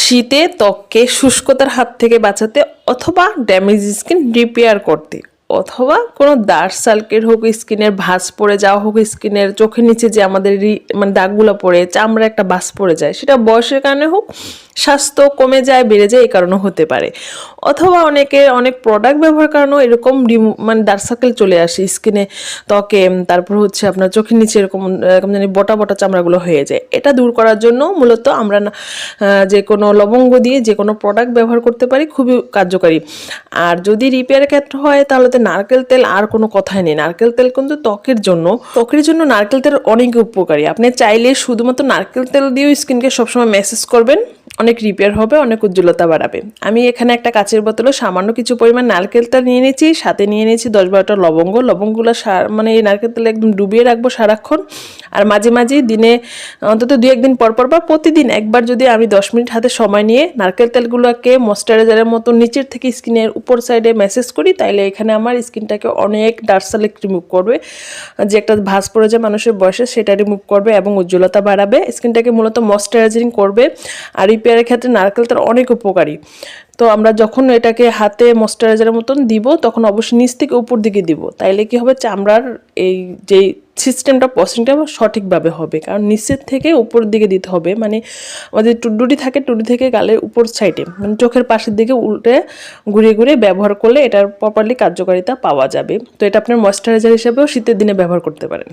শীতে ত্বককে শুষ্কতার হাত থেকে বাঁচাতে অথবা ড্যামেজ স্কিন রিপেয়ার করতে অথবা কোনো ডার্ক সার্কেল হোক, স্কিনের ভাঁজ পড়ে যাওয়া হোক, স্কিনের চোখের নিচে যে আমাদের মানে দাগগুলো পড়ে চামড়া একটা ভাঁজ পড়ে যায়, সেটা বয়সের কারণে হোক, স্বাস্থ্য কমে যায় বেড়ে যায় এই কারণে হতে পারে, অথবা অনেক প্রোডাক্ট ব্যবহার কারণেও এরকম মানে ডার্ক সার্কেল চলে আসে স্কিনে, ত্বকে, তারপর হচ্ছে আপনার চোখের নিচে এরকম এরকম জানি বটা বটা চামড়াগুলো হয়ে যায়। এটা দূর করার জন্য মূলত আমরা যে কোনো লবঙ্গ দিয়ে যে কোনো প্রোডাক্ট ব্যবহার করতে পারি, খুবই কার্যকারী। আর যদি রিপেয়ার ক্ষেত্রে হয় তাহলে তো নারকেল তেল আর কোনো কথাই নেই। নারকেল তেল কিন্তু ত্বকের জন্য নারকেল তেল অনেক উপকারী। আপনি চাইলে শুধুমাত্র নারকেল তেল দিয়েও স্কিনকে সবসময় ম্যাসেজ করবেন, অনেক রিপেয়ার হবে, অনেক উজ্জ্বলতা বাড়াবে। আমি এখানে একটা কাচের বোতলে সামান্য কিছু পরিমাণ নারকেল তেল নিয়ে নিয়েছি, সাথে নিয়ে নিয়েছি 10-12টা লবঙ্গগুলো মানে এই নারকেল তেলে একদম ডুবিয়ে রাখবো সারাক্ষণ। আর মাঝে মাঝে দিনে অন্তত 2-1 দিন পর বা প্রতিদিন একবার যদি আমি 10 মিনিট হাতে সময় নিয়ে নারকেল তেলগুলোকে ময়েশ্চারাইজারের মতো নিচের থেকে স্কিনের উপর সাইডে ম্যাসেজ করি, তাইলে এখানে আমার স্কিনটাকে অনেক ডার্ক সার্কেল রিমুভ করবে, যে একটা ভাঁজ পড়ে যায় মানুষের বয়সে সেটা রিমুভ করবে এবং উজ্জ্বলতা বাড়াবে, স্কিনটাকে মূলত ময়েশ্চারাইজিং করবে। আর রিপেয়ারের ক্ষেত্রে নারকেল তেল অনেক উপকারী। তো আমরা যখন এটাকে হাতে ময়েশ্চারাইজারের মতন দিব তখন অবশ্যই নিচ থেকে উপর দিকে দিব, তাইলে কি হবে, চামড়ার এই যেই সিস্টেমটা প্রসেসিংটা সঠিকভাবে হবে। কারণ নিচের থেকে উপর দিকে দিতে হবে, মানে আমাদের টুডি থাকে, টুডি থেকে গালের উপর সাইডে মানে চোখের পাশের দিকে উল্টে ঘুরিয়ে ঘুরিয়ে ব্যবহার করলে এটার প্রপারলি কার্যকারিতা পাওয়া যাবে। তো এটা আপনার ময়েশ্চারাইজার হিসেবেও শীতের দিনে ব্যবহার করতে পারেন।